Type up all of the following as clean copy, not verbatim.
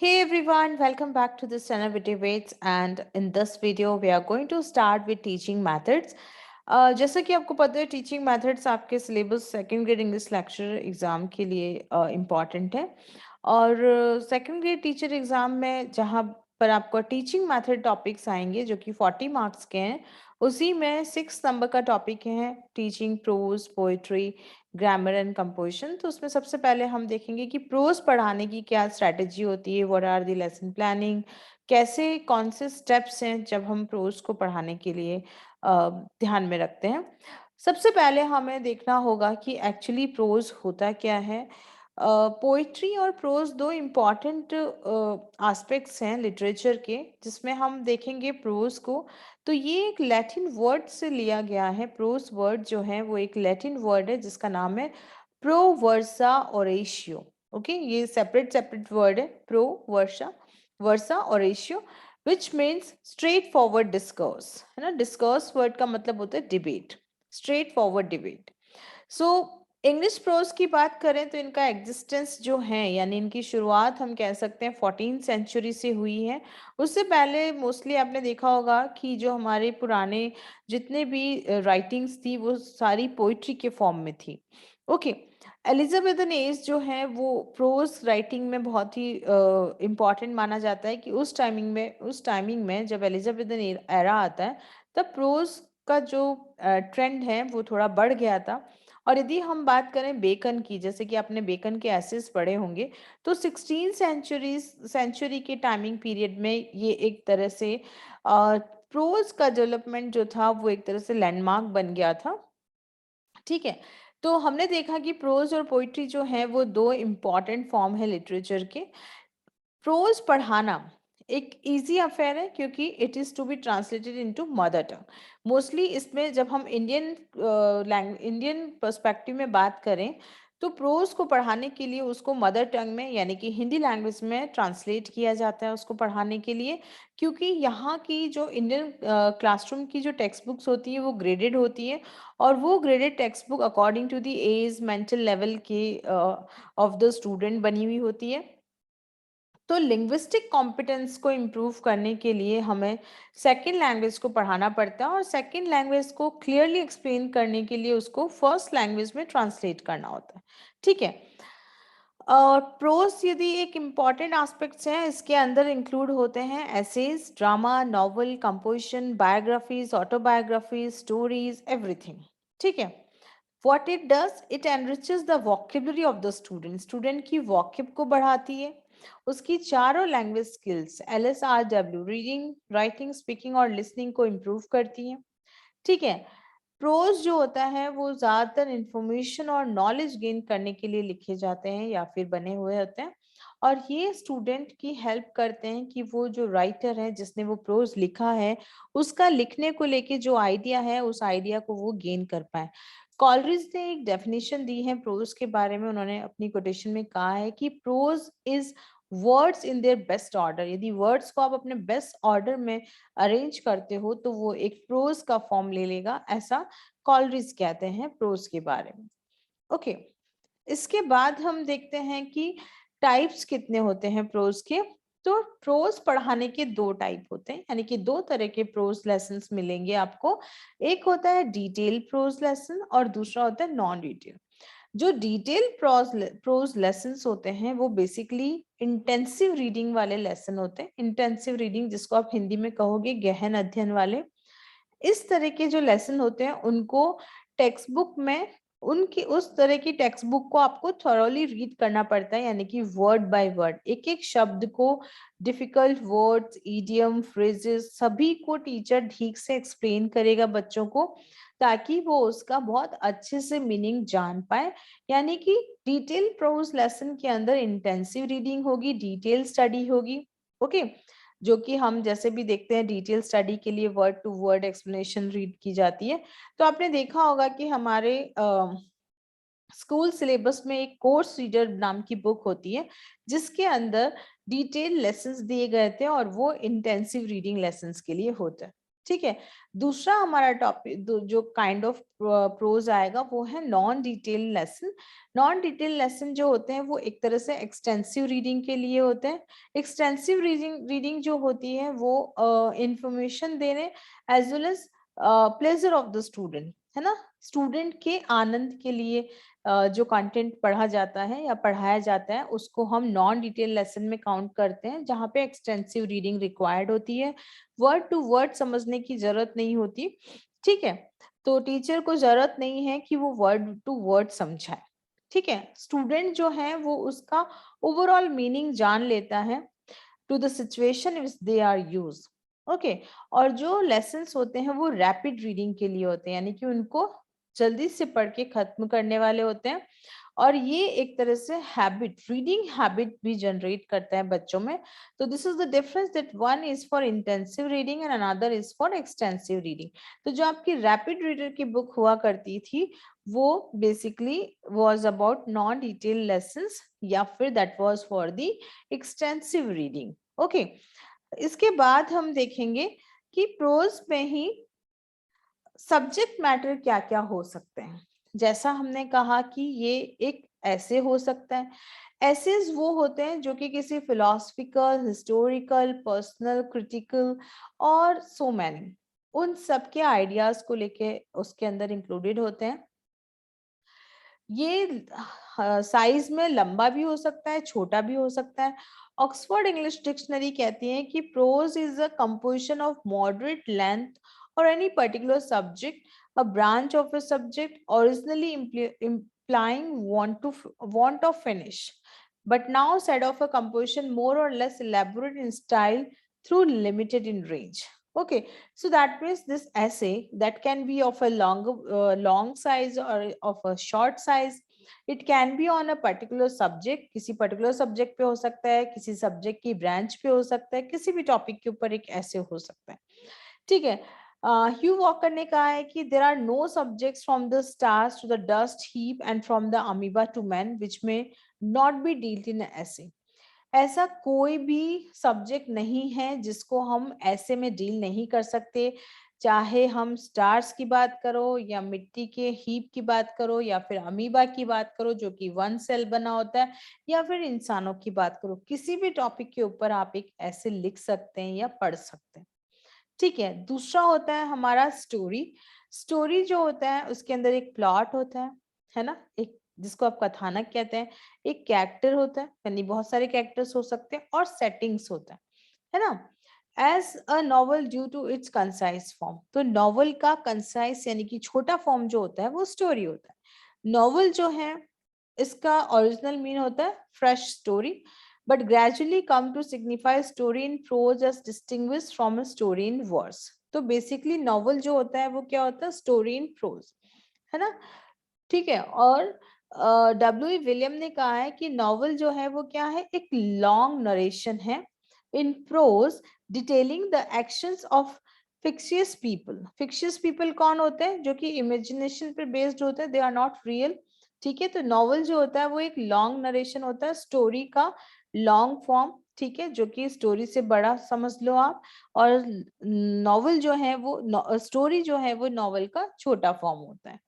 Hey everyone, welcome back to this channel with debates and in this video we are going to start with teaching methods. जैसा कि आपको पता है teaching methods आपके syllabus second grade English lecture exam के लिए important है और सेकंड ग्रेड टीचर एग्जाम में जहाँ पर आपको टीचिंग मेथड टॉपिक्स आएंगे जो कि 40 मार्क्स के हैं उसी में 6 नंबर का टॉपिक है teaching prose poetry grammar and composition. तो उसमें सबसे पहले हम देखेंगे कि प्रोज पढ़ाने की क्या स्ट्रैटेजी होती है, what are the lesson planning, कैसे कौन से स्टेप्स हैं जब हम प्रोज को पढ़ाने के लिए ध्यान में रखते हैं। सबसे पहले हमें देखना होगा कि एक्चुअली प्रोज होता क्या है। पोइट्री और प्रोज दो इम्पॉर्टेंट एस्पेक्ट्स हैं लिटरेचर के, जिसमें हम देखेंगे प्रोज को तो ये एक लैटिन वर्ड से लिया गया है। प्रोस वर्ड जो है वो एक लैटिन वर्ड है जिसका नाम है प्रोवर्सा ओरेशियो। ओके, ये सेपरेट सेपरेट वर्ड है, प्रो वर्सा वर्सा ओरेशियो, which means straightforward discourse, है ना। डिस्कोर्स वर्ड का मतलब होता है debate, straightforward debate. So English prose की बात करें तो इनका एग्जिस्टेंस जो है यानी इनकी शुरुआत हम कह सकते हैं 14th सेंचुरी से हुई है। उससे पहले मोस्टली आपने देखा होगा कि जो हमारे पुराने जितने भी राइटिंग्स थी वो सारी पोइट्री के फॉर्म में थी। ओके, एलिजाबेथन एज जो है वो प्रोज राइटिंग में बहुत ही इम्पॉर्टेंट माना जाता है कि उस टाइमिंग में जब एलिजाबेथन एरा आता है तब प्रोज का जो ट्रेंड है वो थोड़ा बढ़ गया था। और यदि हम बात करें बेकन की, जैसे कि आपने बेकन के एसेस पढ़े होंगे, तो 16th सेंचुरी के टाइमिंग पीरियड में ये एक तरह से प्रोज का डेवलपमेंट जो था वो एक तरह से लैंडमार्क बन गया था। ठीक है, तो हमने देखा कि प्रोज और पोइट्री जो है वो दो इम्पॉर्टेंट फॉर्म है लिटरेचर के। प्रोज पढ़ाना एक इजी अफेयर है क्योंकि it is to be translated into mother tongue. Mostly इसमें जब हम इंडियन पर्सपेक्टिव में बात करें तो प्रोज को पढ़ाने के लिए उसको मदर टंग में यानी कि हिंदी लैंग्वेज में ट्रांसलेट किया जाता है उसको पढ़ाने के लिए, क्योंकि यहाँ की जो इंडियन क्लासरूम की जो टेक्स्ट बुक्स होती है वो ग्रेडेड होती है और वो graded text book according to the age mental level के ऑफ द स्टूडेंट बनी हुई होती है। तो लिंग्विस्टिक कॉम्पिटेंस को इम्प्रूव करने के लिए हमें सेकेंड लैंग्वेज को पढ़ाना पड़ता है और सेकेंड लैंग्वेज को क्लियरली एक्सप्लेन करने के लिए उसको फर्स्ट लैंग्वेज में ट्रांसलेट करना होता है। ठीक है, और प्रोज यदि एक इम्पॉर्टेंट एस्पेक्ट्स हैं इसके अंदर इंक्लूड होते हैं essays, drama, novel, composition, biographies, autobiographies, stories, everything. ठीक है, what it does, it enriches the vocabulary of the student, student की वॉकेब को बढ़ाती है, उसकी चारों language skills LSRW reading writing speaking और लिसनिंग को इम्प्रूव करती है। ठीक है, प्रोज जो होता है वो ज्यादातर इंफॉर्मेशन और नॉलेज गेन करने के लिए लिखे जाते हैं या फिर बने हुए होते हैं और ये स्टूडेंट की हेल्प करते हैं कि वो जो राइटर है जिसने वो प्रोज लिखा है उसका लिखने को लेके जो आइडिया है उस आइडिया को वो गेन कर पाए। कॉलरिज ने एक डेफिनेशन दी है प्रोज के बारे में, उन्होंने अपनी कोटेशन में कहा है कि prose is words in their best order. यदि वर्ड्स को आप अपने बेस्ट ऑर्डर में अरेंज करते हो तो वो एक प्रोज का फॉर्म ले लेगा, ऐसा कॉलरिज कहते हैं प्रोज के बारे में। ओके, इसके बाद हम देखते हैं कि टाइप्स कितने होते हैं प्रोज के। तो प्रोज पढ़ाने के दो टाइप होते हैं, यानी कि दो तरह के प्रोज लेसन्स मिलेंगे आपको। एक होता है डिटेल प्रोज लेसन और दूसरा होता है नॉन डिटेल। जो डिटेल प्रोज लेसन्स होते हैं वो बेसिकली इंटेंसिव रीडिंग वाले लेसन होते हैं। इंटेंसिव रीडिंग जिसको आप हिंदी में कहोगे गहन अध्ययन वाले, इस तरह के जो लेसन होते हैं उनको टेक्स्ट बुक में उनकी उस तरह की टेक्स्ट बुक को आपको थॉरोली रीड करना पड़ता है, यानी कि वर्ड बाय वर्ड एक एक शब्द को, डिफिकल्ट वर्ड्स, इडियम, फ्रेजेस सभी को टीचर ठीक से एक्सप्लेन करेगा बच्चों को ताकि वो उसका बहुत अच्छे से मीनिंग जान पाए। यानी कि डिटेल प्रोज लेसन के अंदर इंटेंसिव रीडिंग होगी, डिटेल स्टडी होगी। ओके, जो कि हम जैसे भी देखते हैं डिटेल स्टडी के लिए word to word explanation read की जाती है। तो आपने देखा होगा कि हमारे स्कूल सिलेबस में एक कोर्स रीडर नाम की बुक होती है जिसके अंदर डिटेल लेसन्स दिए गए थे और वो इंटेंसिव रीडिंग लेसन्स के लिए होता है। ठीक है। दूसरा हमारा टॉपिक जो काइंड ऑफ प्रोज आएगा वो है non detail lesson. Non detail lesson जो होते हैं वो एक तरह से एक्सटेंसिव रीडिंग के लिए होते हैं। एक्सटेंसिव रीडिंग जो होती है वो इंफॉर्मेशन देने as well as pleasure of the student, है ना, स्टूडेंट के आनंद के लिए जो कंटेंट पढ़ा जाता है या पढ़ाया जाता है उसको हम नॉन डिटेल लेसन में काउंट करते हैं, जहाँ पे एक्सटेंसिव रीडिंग रिक्वायर्ड होती है, वर्ड टू वर्ड समझने की जरूरत नहीं होती। ठीक है, तो टीचर को जरूरत नहीं है कि वो वर्ड टू वर्ड समझाए। ठीक है, स्टूडेंट जो है वो उसका ओवरऑल मीनिंग जान लेता है to the situation which they are use. Okay, और जो लेसन्स होते हैं वो रैपिड रीडिंग के लिए होते हैं, यानी कि उनको जल्दी से पढ़ के खत्म करने वाले होते हैं, और ये एक तरह से हैबिट, रीडिंग हैबिट भी जनरेट करता है बच्चों में। तो this is the difference that one is for intensive reading and another is for extensive reading. तो जो आपकी रैपिड रीडर की बुक हुआ करती थी वो basically was about non detail lessons, या फिर that was for the extensive reading. Okay, इसके बाद हम देखेंगे कि प्रोज में ही सब्जेक्ट मैटर क्या क्या हो सकते हैं। जैसा हमने कहा कि ये एक ऐसे हो सकता है, ऐसेज वो होते हैं जो कि किसी फिलोसफिकल, हिस्टोरिकल, पर्सनल, क्रिटिकल और सो मैनी, उन सब के आइडियाज को लेके उसके अंदर इंक्लूडेड होते हैं। ये साइज में लंबा भी हो सकता है, छोटा भी हो सकता है। ऑक्सफोर्ड इंग्लिश डिक्शनरी कहती है कि prose is a composition of moderate length और any particular subject, a branch of a subject, originally implying want of finish, but now said of a composition more or less elaborate in style through limited in range. Okay, so that means this essay that can be of a long size or of a short size. It can be on a particular subject, किसी particular subject पे हो सकता है, किसी subject की branch पे हो सकता है, किसी भी topic के ऊपर एक essay हो सकता है। ठीक है, ह्यू वॉकर ने कहा है कि there are no subjects from the stars to the dust heap and from the amoeba to man which may not B dealt इन ऐसे। ऐसा कोई भी सब्जेक्ट नहीं है जिसको हम ऐसे में डील नहीं कर सकते, चाहे हम स्टार्स की बात करो या मिट्टी के हीप की बात करो या फिर अमीबा की बात करो जो कि वन सेल बना होता है, या फिर इंसानों की बात करो, किसी भी टॉपिक के ऊपर आप एक ऐसे लिख सकते हैं या पढ़ सकते हैं। ठीक है, दूसरा होता है हमारा स्टोरी। स्टोरी जो होता है उसके अंदर एक प्लॉट होता है ना, एक जिसको आप कथानक कहते हैं, एक कैरेक्टर होता है, यानी बहुत सारे कैरेक्टर्स हो सकते हैं, और सेटिंग्स होता है ना। As a novel due to its concise form, तो नॉवल का कंसाइज यानी कि छोटा फॉर्म जो होता है वो स्टोरी होता है। नॉवल जो है इसका ओरिजिनल मीन होता है fresh story, but gradually come to signify story in prose as distinguished from a story in verse. तो बेसिकली नॉवल जो होता है वो क्या होता है, स्टोरी इन प्रोज, है ना। ठीक है, और डब्ल्यू विलियम ने कहा है कि नॉवल जो है वो क्या है, एक लॉन्ग नरेशन है in prose detailing the actions of fictitious people. Fictitious people कौन होते हैं, जो कि इमेजिनेशन पर बेस्ड होते हैं, दे आर नॉट रियल। ठीक है, तो नॉवल जो होता है वो एक लॉन्ग नरेशन होता है, स्टोरी का लॉन्ग फॉर्म, ठीक है, जो कि स्टोरी से बड़ा समझ लो आप। और नॉवल जो है वो स्टोरी जो है वो नॉवल का छोटा फॉर्म होता है।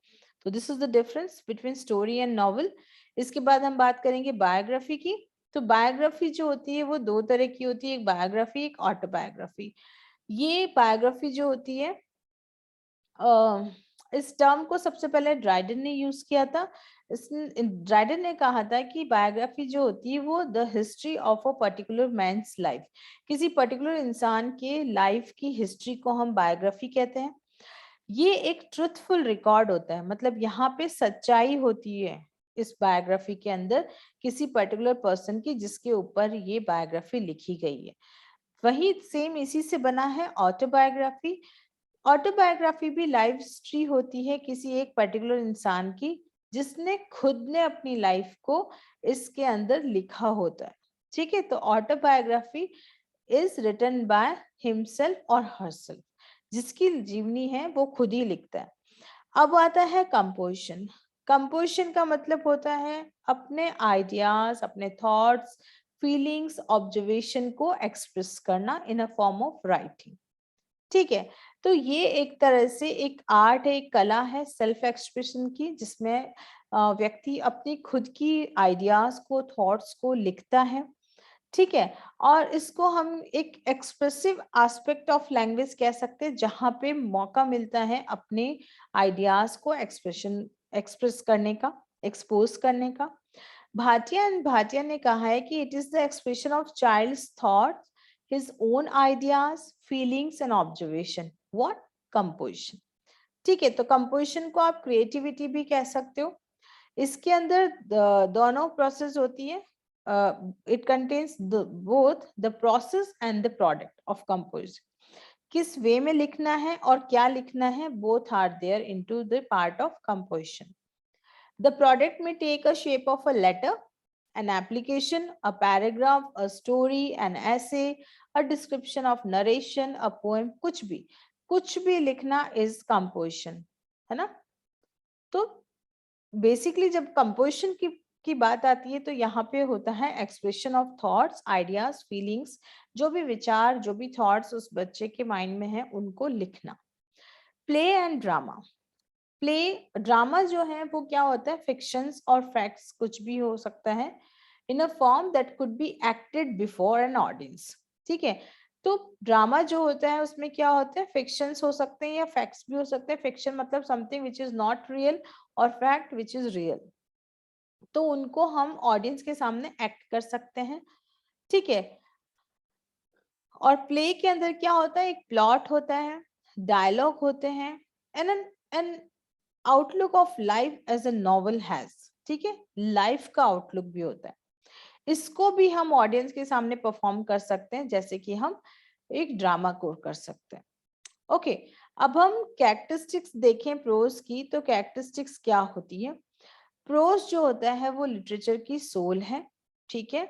तो this is the difference between story and novel. इसके बाद हम बात करेंगे बायोग्राफी की। तो बायोग्राफी जो होती है वो दो तरह की होती है, एक बायोग्राफी, एक ऑटोबायोग्राफी। ये बायोग्राफी जो होती है, इस टर्म को सबसे पहले ड्राइडन ने यूज किया था। ड्राइडन ने कहा था कि बायोग्राफी जो होती है वो the history of a particular man's life, किसी पर्टिकुलर इंसान के लाइफ की हिस्ट्री को हम बायोग्राफी कहते हैं। ये एक ट्रुथफुल रिकॉर्ड होता है, मतलब यहाँ पे सच्चाई होती है इस बायोग्राफी के अंदर, किसी पर्टिकुलर पर्सन की जिसके ऊपर ये बायोग्राफी लिखी गई है। वही सेम इसी से बना है ऑटोबायोग्राफी। ऑटोबायोग्राफी भी लाइफ हिस्ट्री होती है किसी एक पर्टिकुलर इंसान की, जिसने खुद ने अपनी लाइफ को इसके अंदर लिखा होता है। ठीक है, तो autobiography is written by himself और हरसेल्फ, जिसकी जीवनी है वो खुद ही लिखता है। अब आता है कंपोजिशन। कंपोजिशन का मतलब होता है अपने आइडियाज, अपने थॉट्स, फीलिंग्स, ऑब्जर्वेशन को एक्सप्रेस करना इन अ फॉर्म ऑफ राइटिंग। ठीक है, तो ये एक तरह से एक आर्ट है, एक कला है सेल्फ एक्सप्रेशन की, जिसमें व्यक्ति अपनी खुद की आइडियाज को, थॉट्स को लिखता है, ठीक है। और इसको हम एक एक्सप्रेसिव एस्पेक्ट ऑफ लैंग्वेज कह सकते हैं, जहां पे मौका मिलता है अपने आइडियाज को एक्सप्रेस करने का, एक्सपोज करने का। भाटिया एंड भाटिया ने कहा है कि it is the expression of child's thoughts, his own ideas, feelings and observation. What? Composition. ठीक है, तो कंपोजिशन को आप क्रिएटिविटी भी कह सकते हो। इसके अंदर दोनों प्रोसेस होती है। It contains both the process and the product of composition. किस वे में लिखना है और क्या लिखना है, both are there into the part of composition. The product may take a shape of a letter, an application, a paragraph, a story, an essay, a description of narration, a poem, कुछ भी लिखना is composition, है ना। तो basically जब composition की बात आती है तो यहाँ पे होता है expression of thoughts, ideas, feelings, जो भी विचार, जो भी थॉट्स उस बच्चे के माइंड में है, उनको लिखना। Play and drama. Play, drama जो है वो क्या होता है, फिक्शंस और फैक्ट्स कुछ भी हो सकता है, in a form that could be acted before an audience. ठीक है, तो ड्रामा जो होता है उसमें क्या होता है, फिक्शंस हो सकते हैं या फैक्ट्स भी हो सकते हैं। फिक्शन मतलब something which is not real, और फैक्ट विच इज रियल, तो उनको हम ऑडियंस के सामने एक्ट कर सकते हैं। ठीक है, और प्ले के अंदर क्या होता है, एक प्लॉट होता है, डायलॉग होते हैं, and an outlook of life as a novel has. ठीक है, लाइफ का आउटलुक भी होता है, इसको भी हम ऑडियंस के सामने परफॉर्म कर सकते हैं, जैसे कि हम एक ड्रामा को कर सकते हैं। ओके, अब हम कैरेक्टरिस्टिक्स देखें प्रोज की, तो कैरेक्टरिस्टिक्स क्या होती है। प्रोज जो होता है वो लिटरेचर की सोल है। ठीक है,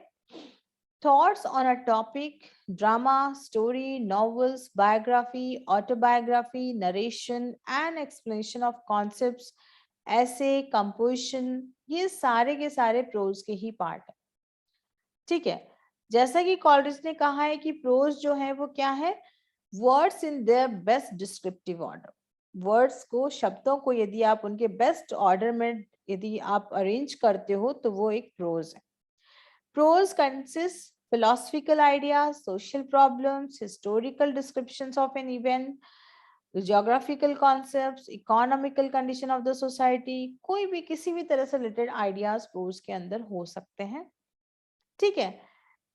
thoughts on a topic, drama, story, novels, biography, autobiography, narration and explanation of concepts, ऐसे, कंपोजिशन, ये सारे के सारे प्रोज के ही पार्ट है। ठीक है, जैसा कि कॉलरिज ने कहा है कि प्रोज जो है वो क्या है, words in their best descriptive order. Words को, शब्दों को यदि आप उनके बेस्ट ऑर्डर में यदि आप अरेंज करते हो तो वो एक प्रोज है। Prose consists philosophical ideas, social problems, historical descriptions of an event, geographical concepts, economical condition of the society, कोई भी किसी भी तरह से related ideas prose के अंदर हो सकते हैं। ठीक है,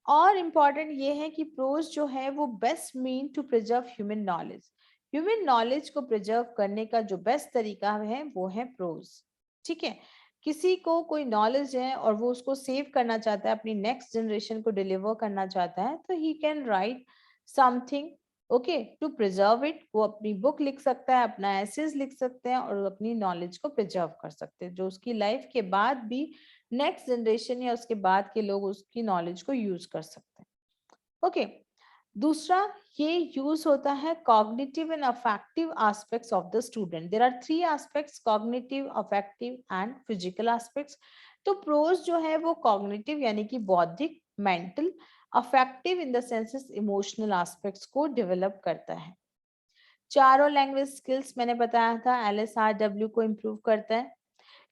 और इम्पॉर्टेंट ये है कि प्रोज जो है वो best mean to preserve human knowledge. Human knowledge को प्रिजर्व करने का जो बेस्ट तरीका है वो है प्रोज। ठीक है, किसी को कोई नॉलेज है और वो उसको सेव करना चाहता है, अपनी नेक्स्ट जनरेशन को डिलीवर करना चाहता है, तो he can write something, okay, to preserve it. वो अपनी बुक लिख सकता है, अपना एसेज लिख सकते हैं और अपनी नॉलेज को प्रिजर्व कर सकते हैं, जो उसकी लाइफ के बाद भी नेक्स्ट जनरेशन या उसके बाद के लोग उसकी नॉलेज को यूज कर सकते हैं। ओके, दूसरा ये यूज होता है cognitive and affective aspects of the student. There are three aspects, cognitive, affective and physical aspects. तो प्रोज जो है वो कॉग्निटिव यानी कि बौद्धिक, mental, affective in the senses emotional aspects को डेवलप करता है। चारों लैंग्वेज स्किल्स मैंने बताया था LSRW को इम्प्रूव करता है।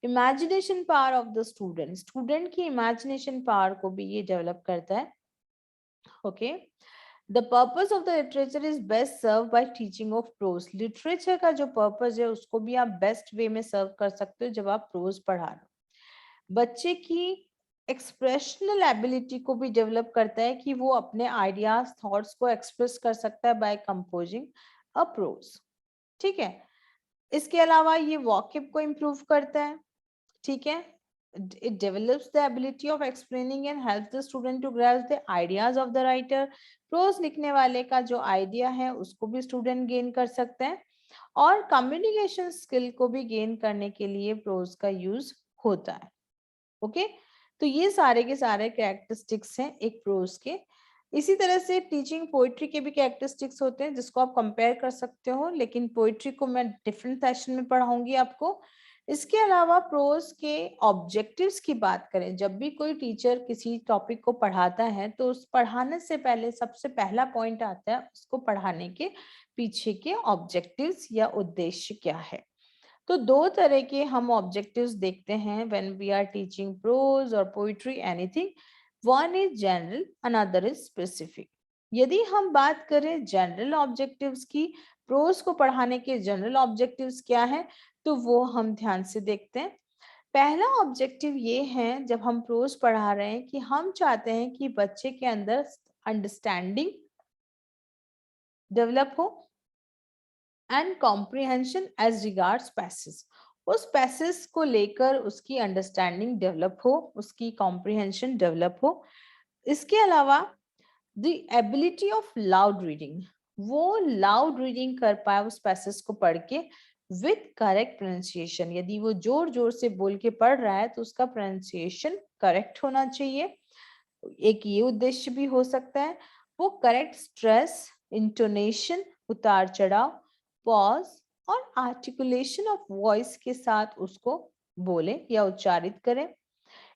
Imagination power of the student, student की इमेजिनेशन पावर को भी ये डेवलप करता है। Okay, the purpose of the literature is best serve by teaching of prose. Literature का जो पर्पस है उसको भी आप बेस्ट वे में सर्व कर सकते हो जब आप प्रोज पढ़ा रहे हो। बच्चे की एक्सप्रेशनल एबिलिटी को भी डेवलप करता है कि वो अपने आइडियाज, थॉट्स को एक्सप्रेस कर सकता है बाय कंपोजिंग अ प्रोज। ठीक है, इसके अलावा ये वॉकिब को इम्प्रूव करता है। ठीक है, it develops the ability of explaining and helps the student to grasp the ideas of the writer। Prose लिखने वाले का जो आइडिया है उसको भी स्टूडेंट गेन कर सकते हैं, और कम्युनिकेशन स्किल को भी गेन करने के लिए प्रोज का यूज होता है। ओके, तो ये सारे के सारे कैरेक्टरिस्टिक्स हैं एक प्रोज के। इसी तरह से टीचिंग पोइट्री के भी कैरेक्टरिस्टिक्स होते हैं जिसको आप कंपेयर कर सकते हो, लेकिन पोइट्री को मैं डिफरेंट सेशन में पढ़ाऊंगी आपको। इसके अलावा प्रोज के ऑब्जेक्टिव्स की बात करें, जब भी कोई टीचर किसी टॉपिक को पढ़ाता है तो उस पढ़ाने से पहले सबसे पहला पॉइंट आता है उसको पढ़ाने के पीछे के ऑब्जेक्टिव्स या उद्देश्य क्या है। तो दो तरह के हम ऑब्जेक्टिव्स देखते हैं when we are teaching prose और poetry anything. One is general, another is specific. यदि हम बात करें जनरल ऑब्जेक्टिव्स की, प्रोज को पढ़ाने के जनरल ऑब्जेक्टिव्स क्या है, तो वो हम ध्यान से देखते हैं। पहला ऑब्जेक्टिव ये है, जब हम प्रोज पढ़ा रहे हैं, कि हम चाहते हैं कि बच्चे के अंदर अंडरस्टैंडिंग डेवलप हो and comprehension as regards passage. उस पैसेज को लेकर उसकी अंडरस्टैंडिंग डेवलप हो, उसकी कॉम्प्रिहेंशन डेवलप हो। इसके अलावा the ability of loud reading, वो लाउड रीडिंग कर पाए उस पैसेज को पढ़ के विथ करेक्ट प्रोनाउंसिएशन। यदि वो जोर जोर से बोल के पढ़ रहा है तो उसका प्रोनाउंसिएशन करेक्ट होना चाहिए। एक ये उद्देश्य भी हो सकता है। वो करेक्ट स्ट्रेस, इंटोनेशन, उतार चढ़ाव, पॉज और आर्टिकुलेशन ऑफ वॉइस के साथ उसको बोले या उच्चारित करें।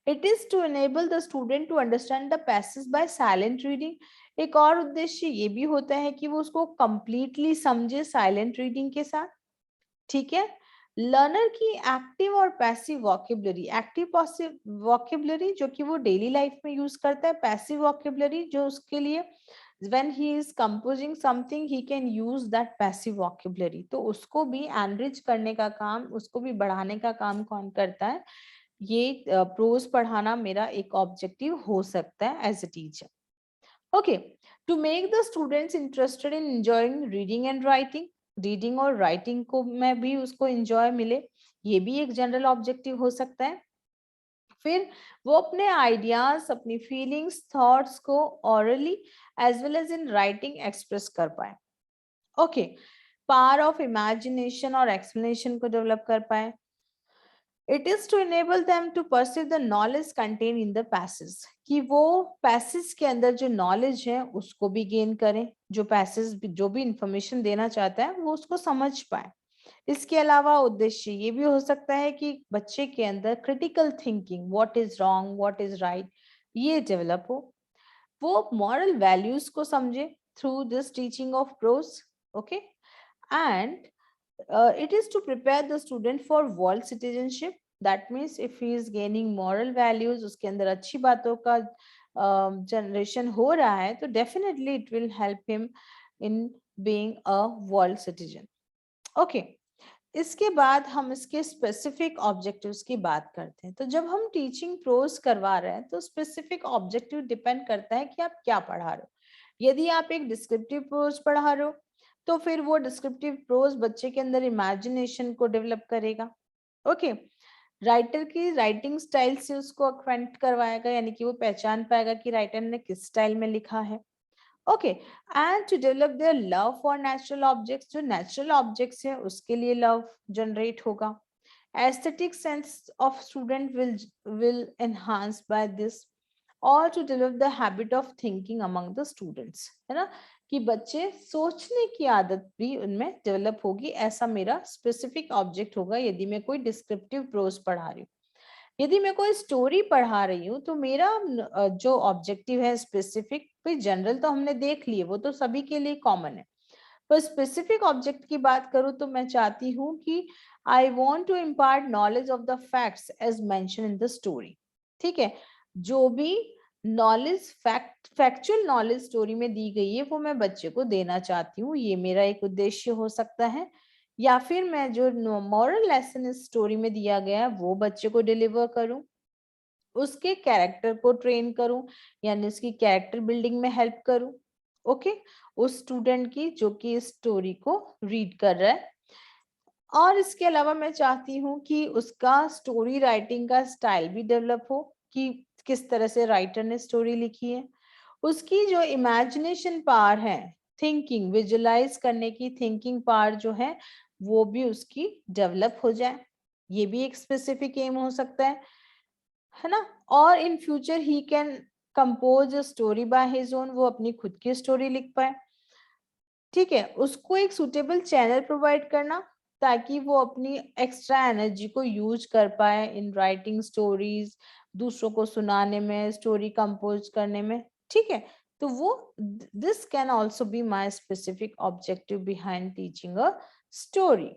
It is to enable the student to understand the passage by silent reading. एक और उद्देश्य ये भी होता है कि वो उसको completely समझे साइलेंट रीडिंग के साथ। ठीक है। लर्नर की एक्टिव और पैसिव वॉकेबलरी, एक्टिव वॉकेबलरी जो कि वो डेली लाइफ में यूज करता है, पैसिव वॉकेबलरी जो उसके लिए when he is composing something he can use that passive vocabulary। तो उसको भी एनरिच करने का काम, उसको भी बढ़ाने का काम कौन करता है, ये प्रोज पढ़ाना मेरा एक ऑब्जेक्टिव हो सकता है as a teacher. Okay, to make the students interested in enjoying reading and writing, reading और राइटिंग को में भी उसको एंजॉय मिले, ये भी एक जनरल ऑब्जेक्टिव हो सकता है। फिर वो अपने आइडियाज, अपनी फीलिंग्स, थॉट्स को orally as well as in writing express कर पाए। ओके, पावर ऑफ इमेजिनेशन और एक्सप्लेनेशन को डेवलप कर पाए। It is to enable them to perceive the knowledge contained in the passage, कि वो पैसेज के अंदर जो नॉलेज है उसको भी गेन करें, जो पैसेज जो भी इंफॉर्मेशन देना चाहता है वो उसको समझ पाए। इसके अलावा उद्देश्य ये भी हो सकता है कि बच्चे के अंदर critical thinking, what is wrong, what is right, ये डेवलप हो। वो मॉरल वैल्यूज को समझे through this teaching of pros. Okay, and it is to prepare the student for world citizenship। That means if he is gaining moral values, उसके अंदर अच्छी बातों का जनरेशन हो रहा है, तो definitely it will help him in being a world citizen। Okay, इसके बाद हम इसके स्पेसिफिक ऑब्जेक्टिव्स की बात करते हैं। तो जब हम टीचिंग प्रोज करवा रहे हैं तो स्पेसिफिक ऑब्जेक्टिव डिपेंड करता है कि आप क्या पढ़ा रहे हो। यदि आप एक डिस्क्रिप्टिव प्रोज पढ़ा रहे हो तो फिर वो डिस्क्रिप्टिव प्रोज बच्चे के अंदर इमेजिनेशन को डेवलप करेगा। ओके, राइटर की राइटिंग स्टाइल से उसको अक्वेंट करवाएगा, यानी कि वो पहचान पाएगा कि राइटर ने किस स्टाइल में लिखा है। Okay, and to develop their love for natural objects, जो नेचुरल ऑब्जेक्ट्स है उसके लिए लव जनरेट होगा। Aesthetic sense of student will enhance by this, और to develop the habit of thinking among the students, है ना, कि बच्चे सोचने की आदत भी उनमें डेवलप होगी। ऐसा मेरा स्पेसिफिक ऑब्जेक्ट होगा यदि मैं कोई डिस्क्रिप्टिव प्रोज पढ़ा रही हूँ। यदि मैं कोई स्टोरी पढ़ा रही हूँ तो मेरा जो ऑब्जेक्टिव है स्पेसिफिक, भाई जनरल तो हमने देख लिए, वो तो सभी के लिए कॉमन है, पर स्पेसिफिक ऑब्जेक्ट की बात करूँ तो मैं चाहती हूँ कि I want to impart knowledge of the facts as mention in the story. ठीक है, जो भी नॉलेज, फैक्चुअल नॉलेज स्टोरी में दी गई है वो मैं बच्चे को देना चाहती हूँ, ये मेरा एक उद्देश्य हो सकता है। या फिर मैं जो मॉरल लेसन इस स्टोरी में दिया गया है वो बच्चे को डिलीवर करूं, उसके कैरेक्टर को ट्रेन करूं, यानी उसकी कैरेक्टर बिल्डिंग में हेल्प करूं। ओके, उस स्टूडेंट की जो कि इस स्टोरी को रीड कर रहा है। और इसके अलावा मैं चाहती हूँ कि उसका स्टोरी राइटिंग का स्टाइल भी डेवलप हो, कि किस तरह से राइटर ने स्टोरी लिखी है। उसकी जो इमेजिनेशन पावर है, थिंकिंग, विजुलाइज करने की थिंकिंग पावर जो है वो भी उसकी डेवलप हो जाए, ये भी एक स्पेसिफिक एम हो सकता है ना। और in future he can compose a story by his own, वो अपनी खुद की स्टोरी लिख पाए। ठीक है, उसको एक सुटेबल चैनल प्रोवाइड करना ताकि वो अपनी एक्स्ट्रा एनर्जी को यूज कर पाए इन राइटिंग स्टोरीज, दूसरों को सुनाने में, स्टोरी कंपोज करने में। ठीक है, तो वो this can also be my specific objective behind teaching a story.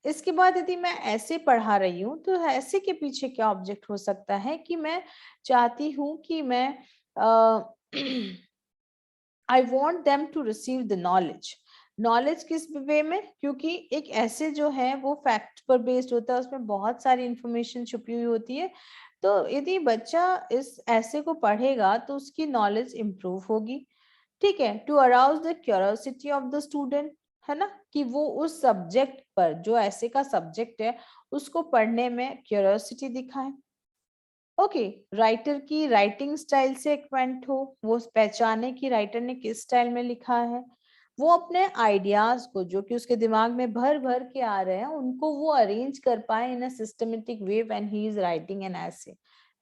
इसके बाद यदि मैं ऐसे पढ़ा रही हूँ तो ऐसे के पीछे क्या ऑब्जेक्ट हो सकता है कि मैं चाहती हूँ कि मैं I want them to receive the knowledge. Knowledge किस वे में? क्योंकि एक ऐसे जो है वो फैक्ट पर बेस्ड होता है, उसमें बहुत सारी इंफॉर्मेशन छुपी हुई होती है। तो यदि बच्चा इस ऐसे को पढ़ेगा तो उसकी नॉलेज इंप्रूव होगी। ठीक है, to arouse the curiosity of the student, है ना, कि वो उस सब्जेक्ट पर, जो ऐसे का सब्जेक्ट है, उसको पढ़ने में क्यूरियोसिटी दिखाए। ओके, राइटर की राइटिंग स्टाइल से एक्वेंट हो, वो पहचाने कि राइटर ने किस स्टाइल में लिखा है। वो अपने आइडियाज को, जो कि उसके दिमाग में भर भर के आ रहे हैं, उनको वो अरेंज कर पाए in a systematic way when he is writing an essay,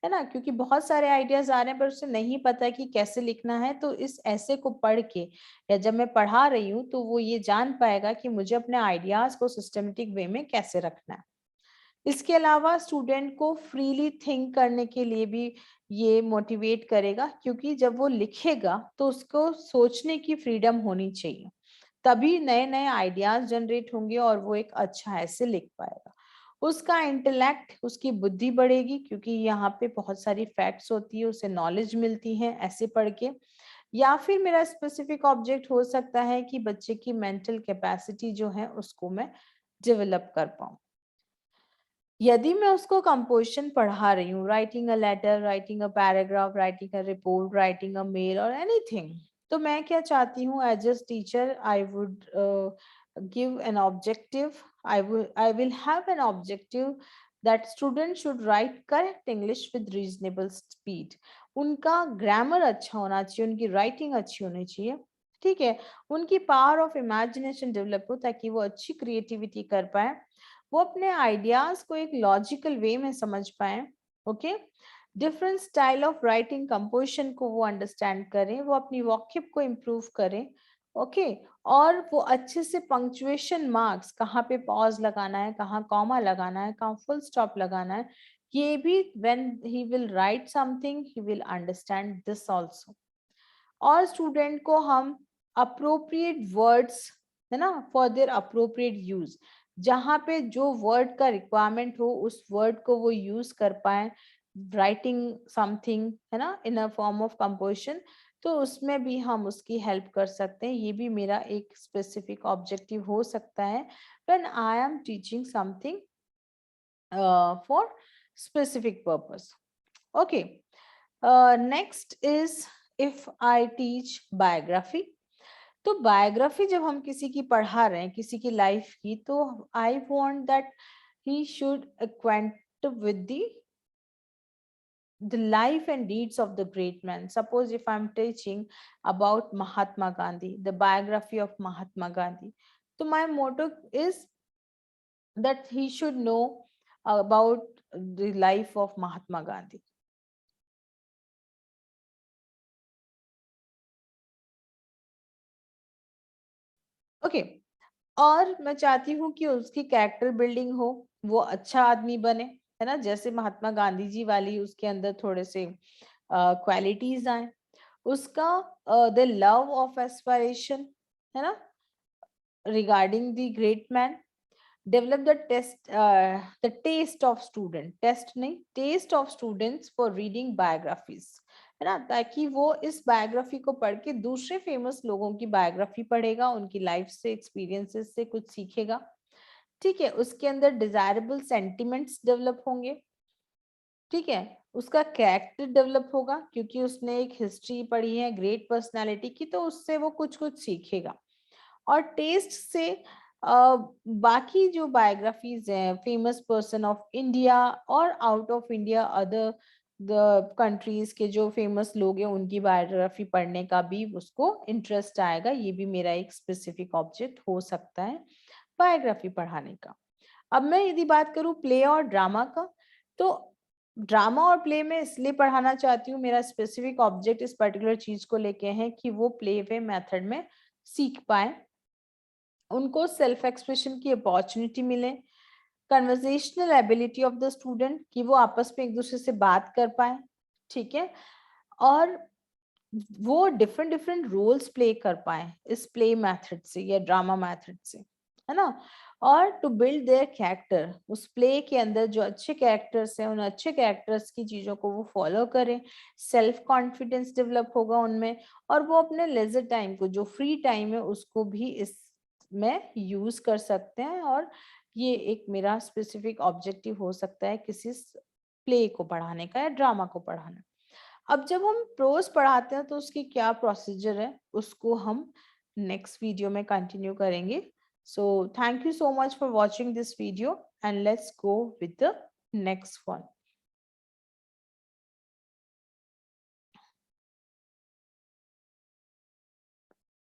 है ना, क्योंकि बहुत सारे आइडियाज आ रहे हैं पर उसे नहीं पता कि कैसे लिखना है। तो इस ऐसे को पढ़ के, या जब मैं पढ़ा रही हूँ, तो वो ये जान पाएगा कि मुझे अपने आइडियाज को सिस्टमेटिक वे में कैसे रखना है। इसके अलावा स्टूडेंट को फ्रीली थिंक करने के लिए भी ये मोटिवेट करेगा, क्योंकि जब वो लिखेगा तो उसको सोचने की फ्रीडम होनी चाहिए, तभी नए नए आइडियाज जनरेट होंगे और वो एक अच्छा ऐसे लिख पाएगा। उसका इंटेलेक्ट, उसकी बुद्धि बढ़ेगी, क्योंकि यहाँ पे बहुत सारी फैक्ट्स होती है, उसे नॉलेज मिलती है ऐसे पढ़ के। या फिर मेरा स्पेसिफिक ऑब्जेक्ट हो सकता है कि बच्चे की मेंटल कैपेसिटी जो है उसको मैं डेवलप कर पाऊँ। यदि मैं उसको कंपोजिशन पढ़ा रही हूँ, writing a letter, writing a paragraph, writing a report, writing a mail और एनीथिंग, तो मैं क्या चाहती हूँ as a teacher, I would give an objective. I will have an objective that students should write correct English with reasonable speed. उनका grammar अच्छा होना चाहिए, उनकी राइटिंग अच्छी होनी चाहिए। ठीक है, उनकी पावर ऑफ इमेजिनेशन डेवलप हो, ताकि वो अच्छी क्रिएटिविटी कर पाए, वो अपने आइडियाज को एक लॉजिकल वे में समझ पाए। Okay, different style of writing composition को वो अंडरस्टैंड करें, वो अपनी वॉक्यूब को इम्प्रूव करें। ओके, और वो अच्छे से पंक्चुएशन मार्क्स, कहाँ पे पॉज लगाना है, कहाँ कॉमा लगाना है, कहाँ फुल स्टॉप लगाना है, ये भी when he will write something he will understand this also. और स्टूडेंट को हम अप्रोप्रिएट वर्ड्स, है ना, फॉर देयर अप्रोप्रिएट यूज, जहाँ पे जो वर्ड का रिक्वायरमेंट हो उस वर्ड को वो यूज कर पाए, राइटिंग समथिंग, है ना, इन अ फॉर्म ऑफ कंपोजिशन, तो उसमें भी हम उसकी हेल्प कर सकते हैं। ये भी मेरा एक स्पेसिफिक ऑब्जेक्टिव हो सकता है when I am teaching something for specific purpose. Okay, next is if I teach biography. तो बायोग्राफी जब हम किसी की पढ़ा रहे हैं, किसी की लाइफ की, तो I want that he should acquaint with the life and deeds of the great man. Suppose if I'm teaching about Mahatma Gandhi, the biography of Mahatma Gandhi, so my motto is that he should know about the life of Mahatma Gandhi. Okay, और मैं चाहती हूँ कि उसकी character building हो, वो अच्छा आदमी बने, है ना, जैसे महात्मा गांधी जी वाली उसके अंदर थोड़े से क्वालिटीज आए। उसका द लव ऑफ एस्पायरेशन, है ना, regarding the great man. Develop the taste of student, taste नहीं, taste of students for reading biographies, है ना, ताकि वो इस बायोग्राफी को पढ़ के दूसरे फेमस लोगों की बायोग्राफी पढ़ेगा, उनकी लाइफ से, एक्सपीरियंसेस से कुछ सीखेगा। ठीक है, उसके अंदर डिजायरेबल सेंटिमेंट्स डेवलप होंगे। ठीक है, उसका कैरेक्टर डेवलप होगा, क्योंकि उसने एक हिस्ट्री पढ़ी है ग्रेट पर्सनालिटी की, तो उससे वो कुछ कुछ सीखेगा। और टेस्ट से बाकी जो बायोग्राफीज हैं, फेमस पर्सन ऑफ इंडिया और out of India, other the countries के जो फेमस लोग हैं, उनकी बायोग्राफी पढ़ने का भी उसको इंटरेस्ट आएगा। ये भी मेरा एक स्पेसिफिक ऑब्जेक्ट हो सकता है बायोग्राफी पढ़ाने का। अब मैं यदि बात करूं प्ले और ड्रामा का, तो ड्रामा और प्ले में इसलिए पढ़ाना चाहती हूँ, मेरा स्पेसिफिक ऑब्जेक्ट इस पर्टिकुलर चीज को लेके है कि वो प्ले वे मेथड में सीख पाए। उनको सेल्फ एक्सप्रेशन की अपॉर्चुनिटी मिले, conversational ability of the student कि वो आपस में एक दूसरे से बात कर पाए, ठीक है, और वो डिफरेंट डिफरेंट रोल्स प्ले कर पाए इस प्ले मेथड से या ड्रामा मेथड से, है ना। और टू बिल्ड देयर कैरेक्टर, उस प्ले के अंदर जो अच्छे कैरेक्टर्स हैं उन अच्छे कैरेक्टर्स की चीजों को वो फॉलो करें, सेल्फ कॉन्फिडेंस डेवलप होगा उनमें, और वो अपने लेजर टाइम को, जो फ्री टाइम है, उसको भी इसमें यूज कर सकते हैं। और ये एक मेरा स्पेसिफिक ऑब्जेक्टिव हो सकता है किसी प्ले को पढ़ाने का या ड्रामा को पढ़ाना। अब जब हम प्रोज पढ़ाते हैं तो उसकी क्या प्रोसीजर है, उसको हम नेक्स्ट वीडियो में कंटिन्यू करेंगे। So thank you so much for watching this video and let's go with the next one.